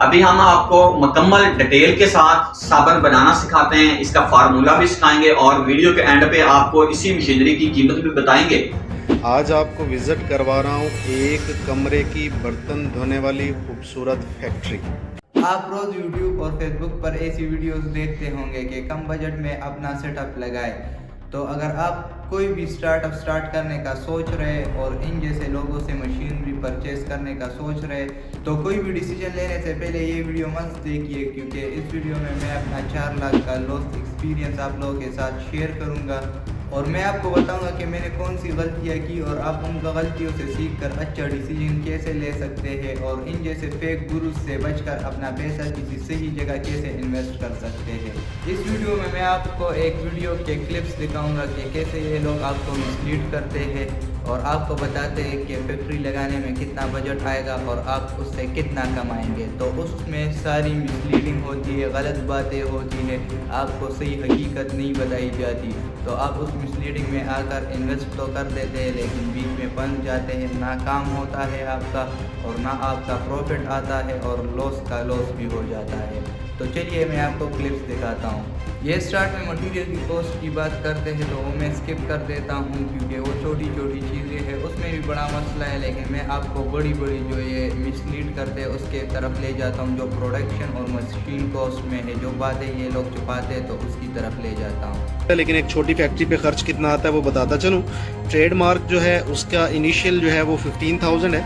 ابھی ہم آپ کو مکمل ڈیٹیل کے ساتھ صابن بنانا سکھاتے ہیں، اس کا فارمولا بھی سکھائیں گے اور ویڈیو کے اینڈ پہ آپ کو اسی مشینری کی قیمت بھی بتائیں گے۔ آج آپ کو وزٹ کروا رہا ہوں ایک کمرے کی برتن دھونے والی خوبصورت فیکٹری۔ آپ روز یوٹیوب اور فیس بک پر ایسی ویڈیوز دیکھتے ہوں گے کہ کم بجٹ میں اپنا سیٹ اپ لگائے، تو اگر آپ کوئی بھی سٹارٹ کرنے کا سوچ رہے اور ان جیسے لوگوں سے مشینری پرچیز کرنے کا سوچ رہے تو کوئی بھی ڈیسیجن لینے سے پہلے یہ ویڈیو مت دیکھیے، کیونکہ اس ویڈیو میں اپنا 4 لاکھ کا لاس ایکسپیرینس آپ لوگوں کے ساتھ شیئر کروں گا اور میں آپ کو بتاؤں گا کہ میں نے کون سی غلطیاں کی اور آپ ان غلطیوں سے سیکھ کر اچھا ڈیسیجن کیسے لے سکتے ہیں اور ان جیسے فیک گروز سے بچ کر اپنا پیسہ کسی صحیح جگہ کیسے انویسٹ کر سکتے ہیں۔ اس ویڈیو میں آپ کو ایک ویڈیو کے کلپس دکھاؤں گا کہ کیسے یہ لوگ آپ کو مسلیڈ کرتے ہیں اور آپ کو بتاتے ہیں کہ فیکٹری لگانے میں کتنا بجٹ آئے گا اور آپ اس سے کتنا کمائیں گے۔ تو اس میں ساری مسلیڈنگ ہوتی ہے، غلط باتیں ہوتی ہیں، آپ کو صحیح حقیقت نہیں بتائی جاتی، تو آپ اس مسلیڈنگ میں آ کر انویسٹ تو کر دیتے ہیں لیکن بیچ میں پھنس جاتے ہیں، ناکام ہوتا ہے آپ کا اور نہ آپ کا پروفٹ آتا ہے اور لاس کا لاس بھی ہو جاتا ہے۔ تو چلیے میں آپ کو کلپس دکھاتا ہوں۔ یہ سٹارٹ میں مٹیریل کی کاسٹ کی بات کرتے ہیں تو وہ میں اسکپ کر دیتا ہوں کیونکہ وہ چھوٹی چھوٹی چیزیں ہیں، اس میں بھی بڑا مسئلہ ہے، لیکن میں آپ کو بڑی جو یہ مسلیڈ کرتے ہیں اس کے طرف لے جاتا ہوں، جو پروڈکشن اور مشین کاسٹ میں ہے، جو باتیں یہ لوگ چھپاتے ہیں تو اس کی طرف لے جاتا ہوں۔ لیکن ایک چھوٹی فیکٹری پہ خرچ کتنا آتا ہے وہ بتاتا چلوں۔ ٹریڈ مارک جو ہے اس کا انیشیل جو ہے وہ 15,000 ہے،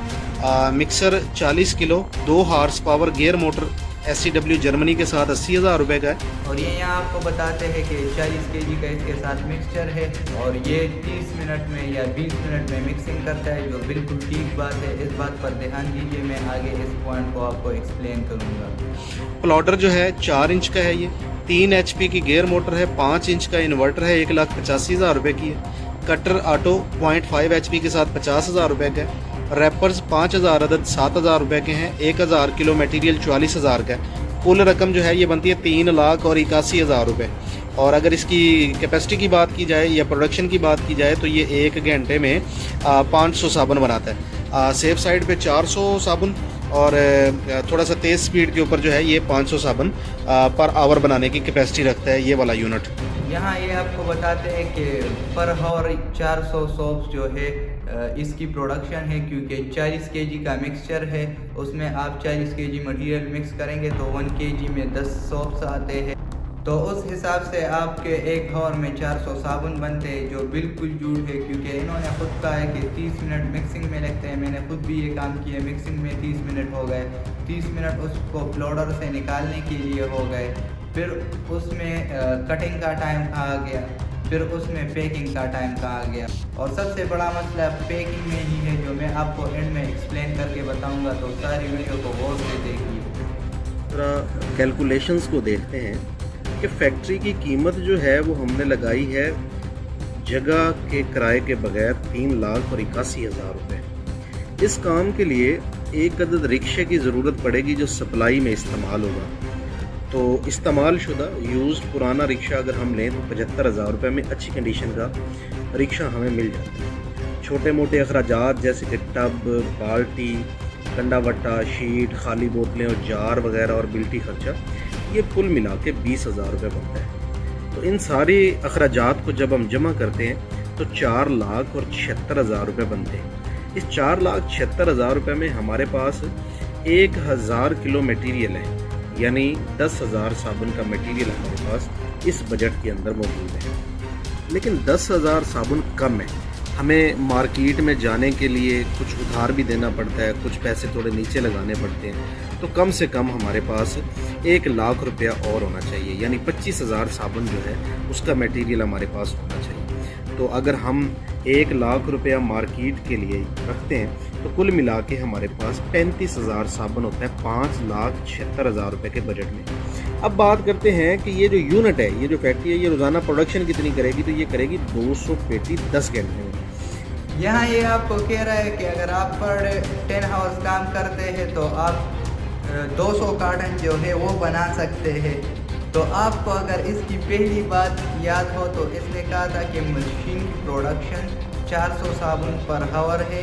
mixer 40 kilo 2 horsepower gear motor SCW Germany کے ساتھ 80,000 روپے کا ہے، اور یہ یہاں آپ کو بتاتے ہیں کہ 40 kg کا اس کے ساتھ مکسچر ہے اور یہ 30 منٹ میں یا 20 منٹ میں مکسنگ کرتا ہے، جو بالکل ٹھیک بات ہے، اس بات پر دھیان دیجیے، میں آگے اس پوائنٹ کو آپ کو ایکسپلین کروں گا۔ پلاٹر جو ہے 4 انچ کا ہے، یہ 3 HP کی گیئر موٹر ہے، 5 انچ کا انورٹر ہے، 1,85,000 روپے کی ہے، کٹر آٹو 0.5 HP کے ساتھ 50,000 روپے کا ہے، ریپرز 5,000 عدد 7,000 روپے کے ہیں، 1,000 کلو میٹیریل 44,000 کا ہے، کل رقم جو ہے یہ بنتی ہے 3,81,000 روپے۔ اور اگر اس کی کیپیسٹی کی بات کی جائے یا پروڈکشن کی بات کی جائے تو یہ 1 گھنٹے میں 500 صابن بناتا ہے، سیف سائڈ پہ 400 صابن اور تھوڑا سا تیز سپیڈ کے اوپر جو ہے یہ 500 صابن پر آور بنانے کی کیپیسٹی رکھتا ہے یہ والا یونٹ۔ یہاں یہ آپ کو بتاتے ہیں کہ پر ہاور 400 سوپس جو ہے اس کی پروڈکشن ہے، کیونکہ 40 kg کا مکسچر ہے، اس میں آپ 40 kg مٹیریل مکس کریں گے تو 1 kg میں 10 سوپس آتے ہیں، تو اس حساب سے آپ کے 1 ہاور میں 400 صابن بنتے ہیں، جو بالکل جھوٹ ہے، کیونکہ انہوں نے خود کہا ہے کہ 30 منٹ مکسنگ میں لگتے ہیں۔ میں نے خود بھی یہ کام کیا، مکسنگ میں 30 منٹ ہو گئے، 30 منٹ اس کو پلاڈر سے نکالنے کے لیے ہو گئے، پھر اس میں کٹنگ کا ٹائم کہاں گیا، پھر اس میں پیکنگ کا ٹائم کہاں گیا، اور سب سے بڑا مسئلہ پیکنگ میں ہی ہے، جو میں آپ کو اینڈ میں ایکسپلین کر کے بتاؤں گا، تو ساری ویڈیو کو غور سے دیکھیے۔ ذرا کیلکولیشنز کو دیکھتے ہیں کہ فیکٹری کی قیمت جو ہے وہ ہم نے لگائی ہے جگہ کے کرائے کے بغیر 3,81,000 روپے۔ اس کام کے لیے 1 عدد رکشے کی ضرورت پڑے گی جو سپلائی میں استعمال ہوگا، تو استعمال شدہ یوزڈ پرانا رکشہ اگر ہم لیں تو 75,000 روپے میں اچھی کنڈیشن کا رکشہ ہمیں مل جاتا ہے۔ چھوٹے موٹے اخراجات جیسے کہ ٹب، بالٹی، کنڈا وٹا، شیٹ، خالی بوتلیں اور جار وغیرہ اور بلٹی خرچہ، یہ کل ملا کے 20,000 روپے بنتا ہے۔ تو ان سارے اخراجات کو جب ہم جمع کرتے ہیں تو 4,76,000 روپے بنتے ہیں۔ اس 4,76,000 روپے میں ہمارے پاس 1,000 کلو میٹیریل ہے، یعنی 10,000 صابن کا میٹیریل ہمارے پاس اس بجٹ کے اندر موجود ہے۔ لیکن 10,000 صابن کم ہے، ہمیں مارکیٹ میں جانے کے لیے کچھ ادھار بھی دینا پڑتا ہے، کچھ پیسے تھوڑے نیچے لگانے پڑتے ہیں، تو کم سے کم ہمارے پاس 1,00,000 روپیہ اور ہونا چاہیے، یعنی 25,000 صابن جو ہے اس کا میٹیریل ہمارے پاس ہونا چاہیے۔ تو اگر ہم 1,00,000 روپیہ مارکیٹ کے لیے رکھتے ہیں تو کل ملا کے ہمارے پاس 35,000 صابن ہوتا ہے 5,76,000 روپے کے بجٹ میں۔ اب بات کرتے ہیں کہ یہ جو یونٹ ہے، یہ جو فیکٹری ہے، یہ روزانہ پروڈکشن کتنی کرے گی، تو یہ کرے گی 200 پیٹی 10 گھنٹے میں۔ یہاں یہ آپ کو کہہ رہا ہے کہ اگر آپ پر 10 آورس کام کرتے ہیں تو آپ 200 کارٹن جو ہے وہ بنا سکتے ہیں۔ تو آپ کو اگر اس کی پہلی بات یاد ہو تو اس نے کہا تھا کہ مشین کی پروڈکشن 400 صابن پر ہاور ہے،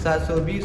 720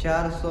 400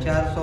400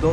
2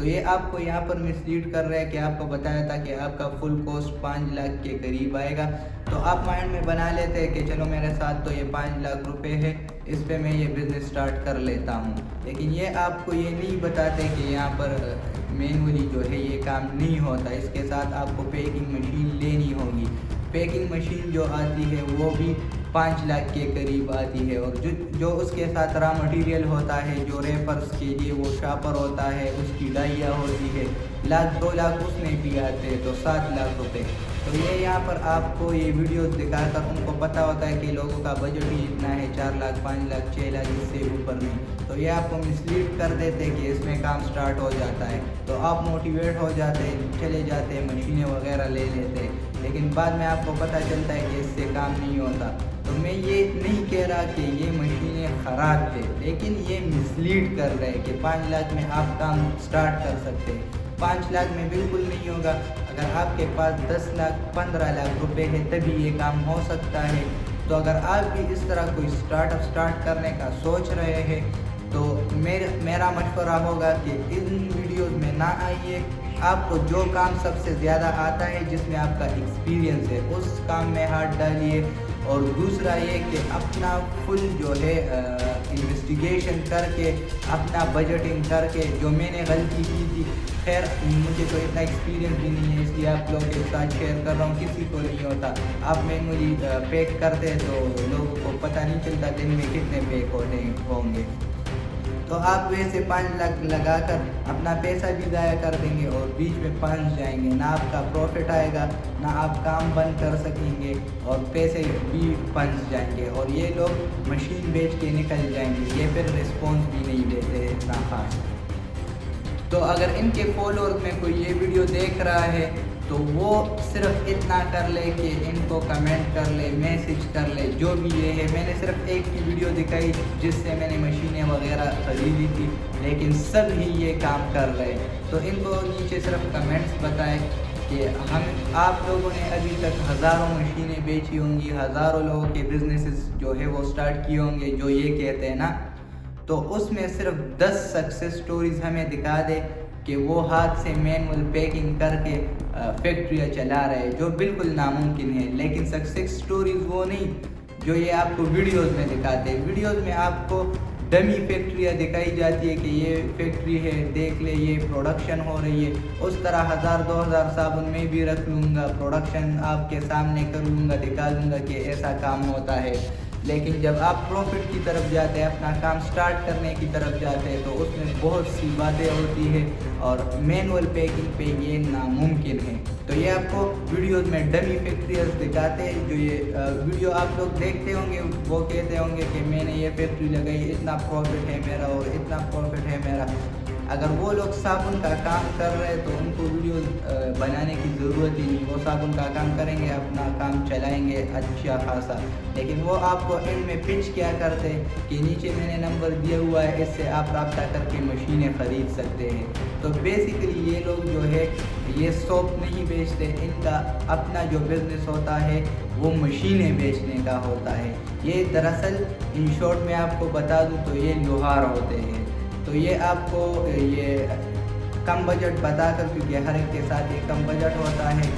تو یہ آپ کو یہاں پر مسلیڈ کر رہا ہے کہ آپ کو بتایا تھا کہ آپ کا فل کاسٹ 5 لاکھ کے قریب آئے گا، تو آپ مائنڈ میں بنا لیتے ہیں کہ چلو میرے ساتھ تو یہ 5 لاکھ روپے ہے، اس پہ میں یہ بزنس سٹارٹ کر لیتا ہوں۔ لیکن یہ آپ کو یہ نہیں بتاتے کہ یہاں پر مینولی جو ہے یہ کام نہیں ہوتا، اس کے ساتھ آپ کو پیکنگ مشین لینی ہوگی۔ پیکنگ مشین جو آتی ہے وہ بھی 5 لاکھ کے قریب آتی ہے، اور جو اس کے ساتھ را مٹیریل ہوتا ہے، جو ریپرز کے لیے وہ شاپر ہوتا ہے، اس کی ڈائیاں ہوتی ہے، 1-2 لاکھ اس میں بھی آتے ہیں، تو 7 لاکھ روپے۔ تو یہ یہاں پر آپ کو یہ ویڈیوز دکھا کر ان کو پتہ ہوتا ہے کہ لوگوں کا بجٹ ہی اتنا ہے، 4 لاکھ 5 لاکھ 6 لاکھ اس سے اوپر نہیں، تو یہ آپ کو مسلیڈ کر دیتے کہ اس میں کام سٹارٹ ہو جاتا ہے، تو آپ موٹیویٹ ہو جاتے، چلے جاتے، مشینیں وغیرہ لے لیتے، لیکن بعد میں آپ کو پتہ چلتا ہے کہ اس سے کام نہیں ہوتا۔ تو میں یہ نہیں کہہ رہا کہ یہ مشینیں خراب ہے، لیکن یہ مسلیڈ کر رہے کہ 5 لاکھ میں آپ کام سٹارٹ کر سکتے ہیں۔ 5 لاکھ میں بالکل نہیں ہوگا، اگر آپ کے پاس 10 لاکھ 15 لاکھ روپے ہے تبھی یہ کام ہو سکتا ہے۔ تو اگر آپ بھی اس طرح کوئی سٹارٹ کرنے کا سوچ رہے ہیں تو میرا مشورہ ہوگا کہ ان ویڈیوز میں نہ آئیے، آپ کو جو کام سب سے زیادہ آتا ہے، جس میں آپ کا ایکسپیرینس ہے، اس کام میں ہاتھ ڈالیے۔ اور دوسرا یہ کہ اپنا فل جو ہے انویسٹیگیشن کر کے، اپنا بجٹنگ کر کے، جو میں نے غلطی کی تھی، خیر مجھے تو اتنا ایکسپیرینس بھی نہیں ہے، اس لیے آپ لوگوں کے ساتھ شیئر کر رہا ہوں، کسی کو نہیں ہوتا۔ آپ مینولی پیک کرتے تو لوگوں کو پتہ نہیں چلتا دن میں کتنے پیک ہوتے ہوں گے، تو آپ ویسے 5 لاکھ لگا کر اپنا پیسہ بھی ضائع کر دیں گے اور بیچ میں پھنس جائیں گے، نہ آپ کا پروفٹ آئے گا، نہ آپ کام بند کر سکیں گے، اور پیسے بھی پھنس جائیں گے، اور یہ لوگ مشین بیچ کے نکل جائیں گے، یہ پھر رسپانس بھی نہیں دیتے اتنا خاص۔ تو اگر ان کے فالوورز میں کوئی یہ ویڈیو دیکھ رہا ہے تو وہ صرف اتنا کر لے کہ ان کو کمنٹ کر لے، میسج کر لے، جو بھی یہ ہے۔ میں نے صرف ایک کی ویڈیو دکھائی جس سے میں نے مشینیں وغیرہ خریدی تھی، لیکن سب ہی یہ کام کر رہے، تو ان کو نیچے صرف کمنٹس بتائیں کہ آپ لوگوں نے ابھی تک ہزاروں مشینیں بیچی ہوں گی، ہزاروں لوگوں کے بزنسز جو ہے وہ سٹارٹ کیے ہوں گے جو یہ کہتے ہیں نا، تو اس میں صرف 10 سکسیس سٹوریز ہمیں دکھا دے کہ وہ ہاتھ سے مینول پیکنگ کر کے فیکٹریاں چلا رہے، جو بالکل ناممکن ہے۔ لیکن سکسیس سٹوریز وہ نہیں جو یہ آپ کو ویڈیوز میں دکھاتے ہیں، ویڈیوز میں آپ کو ڈمی فیکٹریاں دکھائی جاتی ہے کہ یہ فیکٹری ہے، دیکھ لے یہ پروڈکشن ہو رہی ہے، اس طرح 1000-2000 صابن میں بھی رکھ لوں گا، پروڈکشن آپ کے سامنے کر لوں گا، دکھا دوں گا کہ ایسا کام ہوتا ہے۔ لیکن جب آپ پروفٹ کی طرف جاتے ہیں، اپنا کام سٹارٹ کرنے کی طرف جاتے ہیں، تو اس میں بہت سی باتیں ہوتی ہیں اور مینول پیکنگ پہ یہ ناممکن ہے۔ تو یہ آپ کو ویڈیوز میں ڈمی فیکٹریز دکھاتے ہیں، جو یہ ویڈیو آپ لوگ دیکھتے ہوں گے، وہ کہتے ہوں گے کہ میں نے یہ فیکٹری لگائی، اتنا پروفٹ ہے میرا اور اتنا پروفٹ ہے میرا۔ اگر وہ لوگ صابن کا کام کر رہے تو ان کو ویڈیوز بنانے کی ضرورت ہی نہیں، وہ صابن کا کام کریں گے، اپنا کام چلائیں گے اچھا خاصا۔ لیکن وہ آپ کو اینڈ میں پچ کیا کرتے کہ نیچے میں نے نمبر دیا ہوا ہے، اس سے آپ رابطہ کر کے مشینیں خرید سکتے ہیں۔ تو بیسیکلی یہ لوگ جو ہے یہ سوپ نہیں بیچتے، ان کا اپنا جو بزنس ہوتا ہے وہ مشینیں بیچنے کا ہوتا ہے۔ یہ دراصل ان شارٹ میں آپ کو بتا دوں تو یہ لوہار ہوتے ہیں۔ تو یہ آپ کو یہ کم بجٹ بتا کر، کیونکہ ہر ایک کے ساتھ یہ کم بجٹ ہوتا ہے،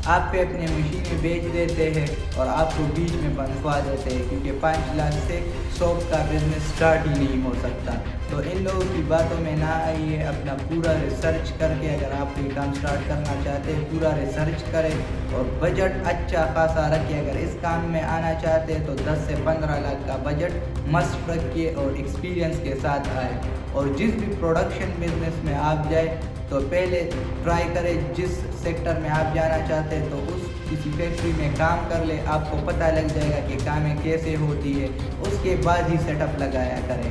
آپ پہ اپنے مشینیں بیچ دیتے ہیں اور آپ کو بیچ میں بنسوا دیتے ہیں، کیونکہ 5 لاکھ سے سوپ کا بزنس سٹارٹ ہی نہیں ہو سکتا۔ تو ان لوگوں کی باتوں میں نہ آئیے، اپنا پورا ریسرچ کر کے اگر آپ کوئی کام سٹارٹ کرنا چاہتے ہیں، پورا ریسرچ کریں اور بجٹ اچھا خاصا رکھیے۔ اگر اس کام میں آنا چاہتے ہیں تو 10 سے 15 لاکھ کا بجٹ مسٹ رکھیے اور ایکسپیرینس کے ساتھ آئے۔ اور جس بھی پروڈکشن بزنس میں آپ جائیں تو پہلے ٹرائی کریں، جس سیکٹر میں آپ جانا چاہتے ہیں تو اس کسی فیکٹری میں کام کر لیں، آپ کو پتہ لگ جائے گا کہ کامیں کیسے ہوتی ہے، اس کے بعد ہی سیٹ اپ لگایا کریں۔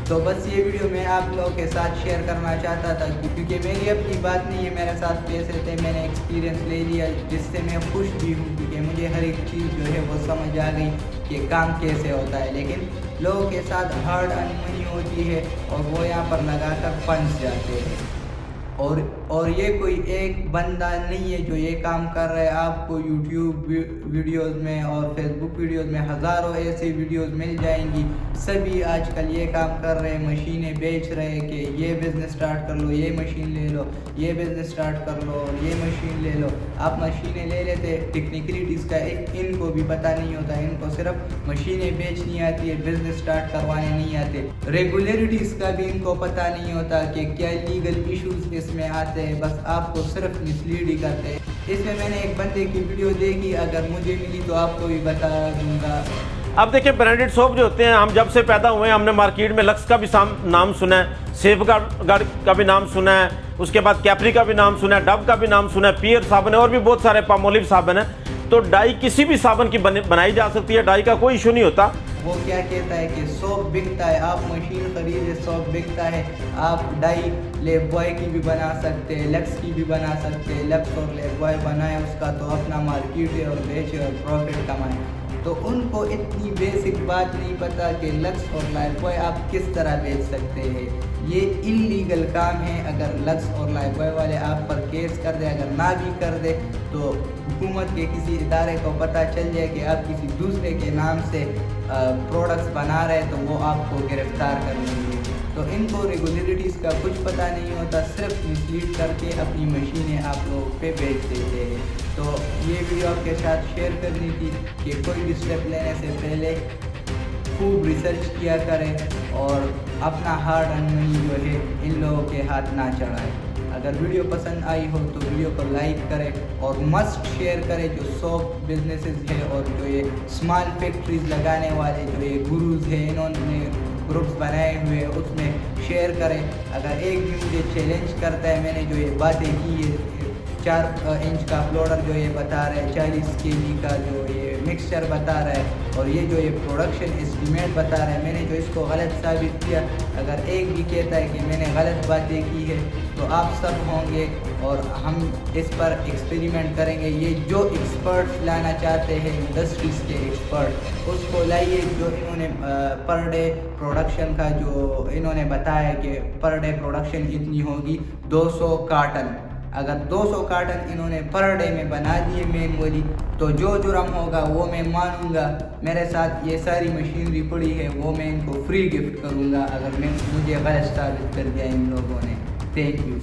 تو بس یہ ویڈیو میں آپ لوگوں کے ساتھ شیئر کرنا چاہتا تھا، کیونکہ میری اپنی بات نہیں ہے، میرے ساتھ پیسے تھے، میں نے ایکسپیرینس لے لیا، جس سے میں خوش بھی ہوں، کیونکہ مجھے ہر ایک چیز جو ہے وہ سمجھ آ گئی کہ کام کیسے ہوتا ہے۔ لیکن لوگوں کے ساتھ ہارڈ ارن منی ہوتی ہے اور وہ یہاں پر لگا کر پھنس جاتے ہیں۔ اور یہ کوئی ایک بندہ نہیں ہے جو یہ کام کر رہا ہے. آپ کو یوٹیوب ویڈیوز میں اور فیس بک ویڈیوز میں ہزاروں ایسی ویڈیوز مل جائیں گی. سبھی آج کل یہ کام کر رہے ہیں, مشینیں بیچ رہے ہیں کہ یہ بزنس سٹارٹ کر لو, یہ مشین لے لو, یہ بزنس سٹارٹ کر لو, یہ مشین لے لو. آپ مشینیں لے لیتے, ٹیکنیکلیٹیز کا ان کو بھی پتہ نہیں ہوتا, ان کو صرف مشینیں بیچنی آتی ہے, بزنس سٹارٹ کروانے نہیں آتے. ریگولیرٹیز کا بھی ان کو پتہ نہیں ہوتا کہ کیا لیگل ایشوز اس میں آتے ہیں, بس آپ کو صرف مسلیڈ ہی کرتے ہیں. اس میں نے ایک بندے کی ویڈیو دیکھی, اگر مجھے ملی تو آپ کو بھی بتا دوں گا. اب دیکھیں برانڈڈ سوپ جو ہوتے ہیں, ہم جب سے پیدا ہوئے ہیں ہم نے مارکیٹ میں لکس کا بھی نام سنا ہے, سیف گارڈ کا بھی نام سنا ہے, اس کے بعد کیپری کا بھی نام سنا ہے, ڈو کا بھی نام سنا ہے, پیئر صابن ہے, اور بھی بہت سارے پالمولیو صابن ہیں. تو ڈائی کسی بھی صابن کی بنائی جا سکتی ہے, ڈائی کا کوئی ایشو نہیں ہوتا. وہ کیا کہتا ہے کہ سوپ بکتا ہے, آپ مشین خریدے, سوپ بکتا ہے, آپ ڈائی لیف بوائے کی بھی بنا سکتے ہیں, لکس کی بھی بنا سکتے ہیں. لکس اور لیف بوائے بنائے اس کا تو اپنا مارکیٹ ہے اور بیچے اور پروفٹ کمائے. تو ان کو اتنی بیسک بات نہیں پتا کہ لکس اور لائف بوائے آپ کس طرح بیچ سکتے ہیں. یہ انلیگل کام ہے. اگر لکس اور لائف بوائے والے آپ پر کیس کر دے, اگر نہ بھی کر دے, تو حکومت کے کسی ادارے کو پتہ چل جائے کہ آپ کسی دوسرے کے نام سے پروڈکٹس بنا رہے تو وہ آپ کو گرفتار کر لیں گے. تو ان کو ریگولیرٹیز کا کچھ پتہ نہیں ہوتا, صرف مسلیڈ کر کے اپنی مشینیں آپ لوگوں پہ بیچ دیتے ہیں. تو یہ ویڈیو آپ کے ساتھ شیئر کرنی تھی کہ کوئی بھی اسٹیپ لینے سے پہلے خوب ریسرچ کیا کریں اور اپنا ہارڈ ارن منی جو ہے ان لوگوں کے ہاتھ نہ چڑھائیں. اگر ویڈیو پسند آئی ہو تو ویڈیو کو لائک کریں اور مسٹ شیئر کریں. جو سوپ بزنسز ہیں اور جو یہ اسمال فیکٹریز لگانے والے جو یہ گروز ہیں, انہوں نے گروپس بنائے ہوئے, اس میں شیئر کریں. اگر ایک بھی مجھے چیلنج کرتا ہے, میں نے جو یہ باتیں کی ہے, 4 انچ کا پلوڈر جو یہ بتا رہا ہے, 40 kg کا جو یہ مکسچر بتا رہا ہے, اور یہ جو یہ پروڈکشن اسٹیمیٹ بتا رہا ہے, میں نے جو اس کو غلط ثابت کیا. اگر ایک بھی کہتا ہے کہ میں نے غلط باتیں کی ہے تو آپ سب ہوں گے اور ہم اس پر ایکسپیریمنٹ کریں گے. یہ جو ایکسپرٹس لانا چاہتے ہیں, انڈسٹریز کے ایکسپرٹ, اس کو لائیے. جو انہوں نے پر ڈے پروڈکشن کا جو انہوں نے بتایا کہ پر ڈے پروڈکشن اتنی ہوگی 200 کارٹن. اگر 200 کارٹن انہوں نے پر ڈے میں بنا دیے مینولی, تو جو جرم ہوگا وہ میں مانوں گا. میرے ساتھ یہ ساری مشینری پڑی ہے, وہ میں ان کو فری گفٹ کروں گا اگر مجھے غلط ثابت کر دیا ان لوگوں نے. Thank you.